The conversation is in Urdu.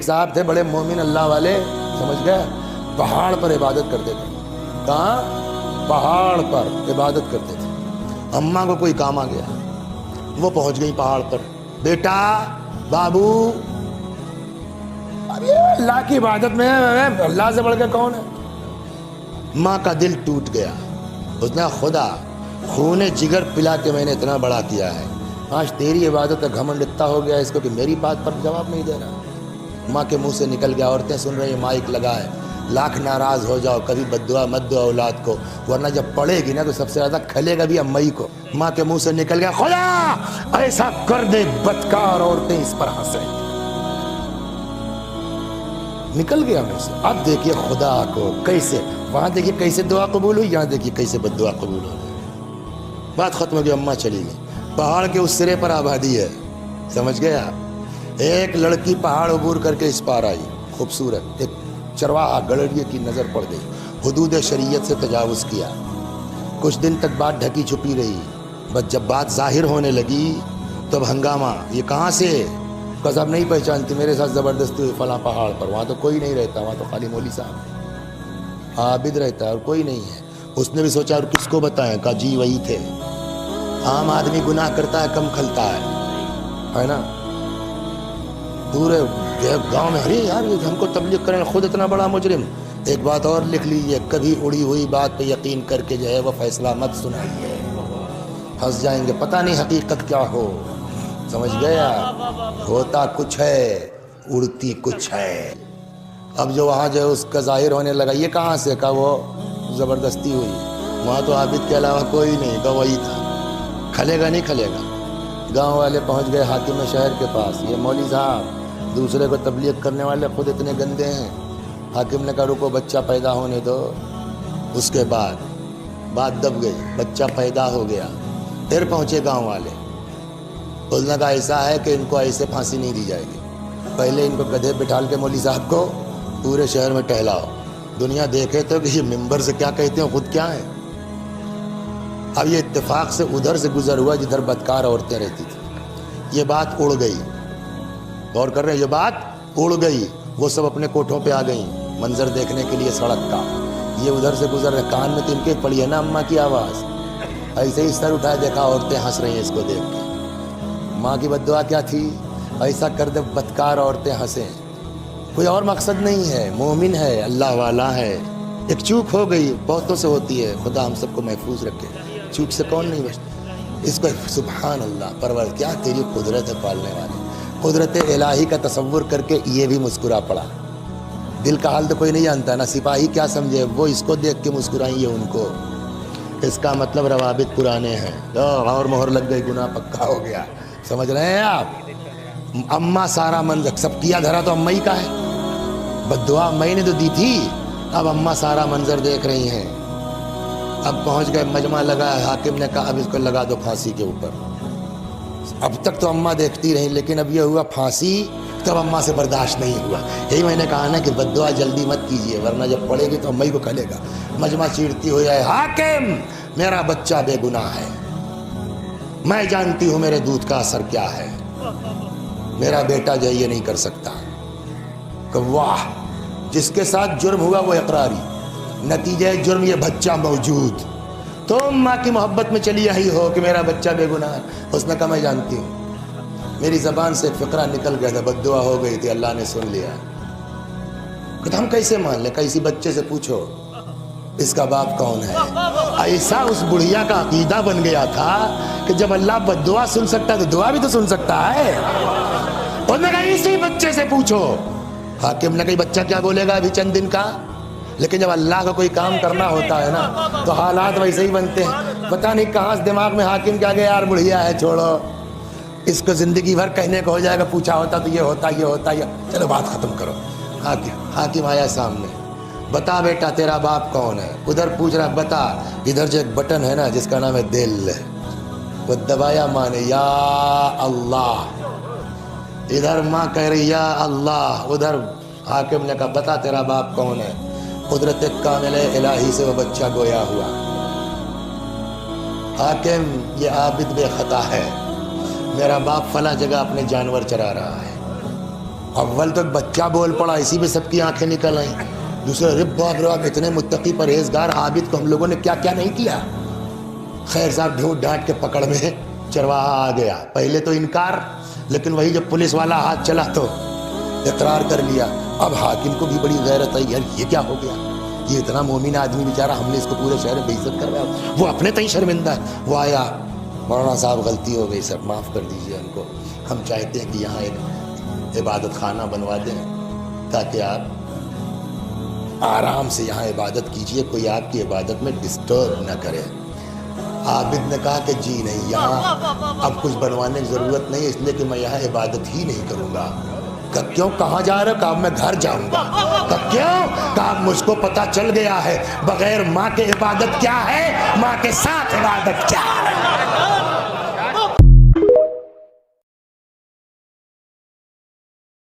صاحب تھے بڑے مومن اللہ والے، سمجھ گئے، پہاڑ پر عبادت کرتے تھے. کہاں؟ پہاڑ پر عبادت کرتے تھے. اماں کو کوئی کام آ گیا، وہ پہنچ گئی پہاڑ پر. بیٹا، بابو، اب یہ اللہ کی عبادت میں اللہ سے بڑھ کے کون ہے؟ ماں کا دل ٹوٹ گیا. اس نے خدا خون جگر پلا کے میں نے اتنا بڑا کیا ہے، آج تیری عبادت کا گھمنڈ اتنا ہو گیا اس کو کہ میری بات پر جواب نہیں دے رہا. ماں کے منہ سے نکل گیا، عورتیں سن رہی ہیں، مائک لگا ہے، لاکھ ناراض ہو جاؤ کبھی بد دعا مت دو اولاد کو، ورنہ جب پڑے گی نا تو سب سے زیادہ کھلے گا بھی امائی کو. ماں کے منہ سے نکل گیا، خدا ایسا کر دے بدکار عورتیں اس پر ہنسیں. نکل گیا منہ سے. اب دیکھیے خدا کو کیسے، وہاں دیکھیے کیسے دعا قبول ہوئی، یہاں دیکھیے کیسے بد دعا قبول ہو گئی. بات ختم ہو گئی، اماں چلی گئی. پہاڑ کے اس سرے پر آبادی ہے، سمجھ گیا. ایک لڑکی پہاڑ عبور کر کے اس پار آئی، خوبصورت. ایک چرواہا گڑریے کی نظر پڑ گئی، حدود شریعت سے تجاوز کیا. کچھ دن تک بات ڈھکی چھپی رہی، بس جب بات ظاہر ہونے لگی تو اب ہنگامہ. یہ کہاں سے؟ قصب نہیں پہچانتی، میرے ساتھ زبردستی ہوئی فلاں پہاڑ پر. وہاں تو کوئی نہیں رہتا، وہاں تو خالی مولوی صاحب عابد رہتا ہے اور کوئی نہیں ہے. اس نے بھی سوچا اور کس کو بتائیں، کہا جی وہی تھے. عام آدمی گناہ کرتا ہے کم کھلتا ہے نا. پورے گاؤں میں ارے یار یہ ہم کو تبلیغ کریں، خود اتنا بڑا مجرم. ایک بات اور لکھ لیجیے، کبھی اڑی ہوئی بات پہ یقین کر کے جو ہے وہ فیصلہ مت سنائیے، پھنس جائیں گے. پتہ نہیں حقیقت کیا ہو، سمجھ گیا. ہوتا کچھ ہے، اڑتی کچھ ہے. اب جو وہاں جو ہے اس کا ظاہر ہونے لگا، یہ کہاں سے؟ کہا وہ زبردستی ہوئی. وہاں تو عابد کے علاوہ کوئی نہیں، کہا وہی تھا. کھلے گا نہیں کھلے گا. گاؤں والے پہنچ گئے حاکم شہر کے پاس. یہ مولوی صاحب دوسرے کو تبلیغ کرنے والے خود اتنے گندے ہیں. حاکم نے کہا رکو بچہ پیدا ہونے دو. اس کے بعد بات دب گئی، بچہ پیدا ہو گیا. پھر پہنچے گاؤں والے. اس نے کہا ایسا ہے کہ ان کو ایسے پھانسی نہیں دی جائے گی، پہلے ان کو گدھے بٹھال کے مولوی صاحب کو پورے شہر میں ٹہلاؤ، دنیا دیکھے تو کہ یہ ممبر سے کیا کہتے ہیں، خود کیا ہیں. اب یہ اتفاق سے ادھر سے گزر ہوا جدھر بدکار عورتیں رہتی تھیں. یہ بات اڑ گئی. غور کر رہے ہیں، یہ بات اڑ گئی. وہ سب اپنے کوٹھوں پہ آ گئیں منظر دیکھنے کے لیے سڑک کا. یہ ادھر سے گزر رہے، کان میں تو ان کے پڑی ہے نا اماں کی آواز. ایسے ہی سر اٹھائے، دیکھا عورتیں ہنس رہی ہیں اس کو دیکھ کے. ماں کی بد دعا کیا تھی؟ ایسا کر دے بدکار عورتیں ہنسیں. کوئی اور مقصد نہیں ہے، مومن ہے، اللہ والا ہے. ایک چوک ہو گئی، بہتوں سے ہوتی ہے، خدا ہم سب کو محفوظ رکھے. چوک سے کون نہیں بچتا. اس کو سبحان اللہ پرور، کیا تیری قدرت ہے پالنے والی. قدرت الہی کا تصور کر کے یہ بھی مسکرا پڑا. دل کا حال تو کوئی نہیں جانتا نا. سپاہی کیا سمجھے، وہ اس کو دیکھ کے مسکرائیں یہ ان کو. اس کا مطلب روابط پرانے ہیں. اور مہر لگ گئی، گناہ پکا ہو گیا. سمجھ رہے ہیں آپ؟ اماں سارا منظر سب کیا دھرا تو اماں ہی کا ہے. بد دعا اماں نے تو دی تھی. اب اماں سارا منظر دیکھ رہی ہیں. اب پہنچ گئے، مجمع لگا. حاکم نے کہا اب اس کو لگا دو پھانسی کے اوپر. اب تک تو اماں دیکھتی رہیں، لیکن اب یہ ہوا پھانسی، تب اماں سے برداشت نہیں ہوا. یہی میں نے کہا نا کہ بد دعا جلدی مت کیجیے، ورنہ جب پڑے گی تو اماں کو کھلے گا. مجمع چیڑتی ہوئی ہے، حاکم میرا بچہ بے گناہ ہے، میں جانتی ہوں میرے دودھ کا اثر کیا ہے، میرا بیٹا جو یہ نہیں کر سکتا. کہ واہ، جس کے ساتھ جرم ہوا وہ اقراری، نتیجہ جرم یہ بچہ موجود. تم ماں کی محبت میں چلی آئی ہو کہ میرا بچہ بے گناہ ہے. اس نے کہا میں جانتی ہوں. میری زبان سے ایک فقرہ نکل گیا تھا، بد دعا ہو گئی تھی، اللہ نے سن لیا. کہ ہم کیسے مان لیں؟ کسی بچے سے پوچھو اس کا باپ کون ہے. ایسا اس بڑھیا کا عقیدہ بن گیا تھا کہ جب اللہ بد دعا سن سکتا ہے تو دعا بھی تو سن سکتا ہے. انہوں نے کہا اسی بچے سے پوچھو. حاکم نے کہا بچہ کیا بولے گا ابھی چند دن کا. لیکن جب اللہ کا کوئی کام کرنا ہوتا ہے نا تو حالات ویسے ہی بنتے ہیں. پتہ نہیں کہاں سے دماغ میں حاکم کیا گیا، یار بڑھیا ہے چھوڑو اس کو، زندگی بھر کہنے کو ہو جائے گا، پوچھا ہوتا تو یہ ہوتا یہ ہوتا یہ. چلو بات ختم کرو. حاکم آیا سامنے. بتا بیٹا تیرا باپ کون ہے. ادھر پوچھ رہا بتا. ادھر جو ایک بٹن ہے نا جس کا نام ہے دل، وہ دبایا ماں نے، یا اللہ. ادھر ماں کہہ رہی یا اللہ. ادھر حاکم نے کہا بتا تیرا باپ کون ہے. قدرت کامل الہی سے وہ بچہ گویا ہوا. حاکم یہ عابد بے خطا ہے، میرا باپ فلاں جگہ اپنے جانور چرا رہا ہے. اول تو ایک بچہ بول پڑا، اسی پہ سب کی آنکھیں نکل آئیں. دوسرے ارے باپ رے باپ، اتنے متقی پرہیزگار عابد کو ہم لوگوں نے کیا کیا نہیں کیا. خیر صاحب ڈھونڈ ڈانٹ کے پکڑ میں چرواہا آ گیا. پہلے تو انکار، لیکن وہی جب پولیس والا ہاتھ چلا تو اقرار کر لیا. اب حاکم کو بھی بڑی غیرت آئی، یار یہ کیا ہو گیا، یہ اتنا مومن آدمی بیچارہ، ہم نے اس کو پورے شہر میں بے عزت کروایا. وہ اپنے تئیں شرمندہ ہے. وہ آیا، مولانا صاحب غلطی ہو گئی سر، معاف کر دیجیے ہم کو، ہم چاہتے ہیں کہ یہاں ایک عبادت خانہ بنوا دیں تاکہ آپ آرام سے یہاں عبادت کیجیے، کوئی آپ کی عبادت میں ڈسٹرب نہ کرے. عابد نے کہا کہ جی نہیں، یہاں اب کچھ بنوانے کی ضرورت نہیں ہے، اس لیے کہ میں یہاں عبادت ہی نہیں کروں گا. کیوں، کہاں جا رہے ہو؟ کہا میں گھر جاؤں گا. کیوں؟ کہا مجھ کو پتا چل گیا ہے بغیر ماں کے عبادت کیا ہے، ماں کے ساتھ عبادت کیا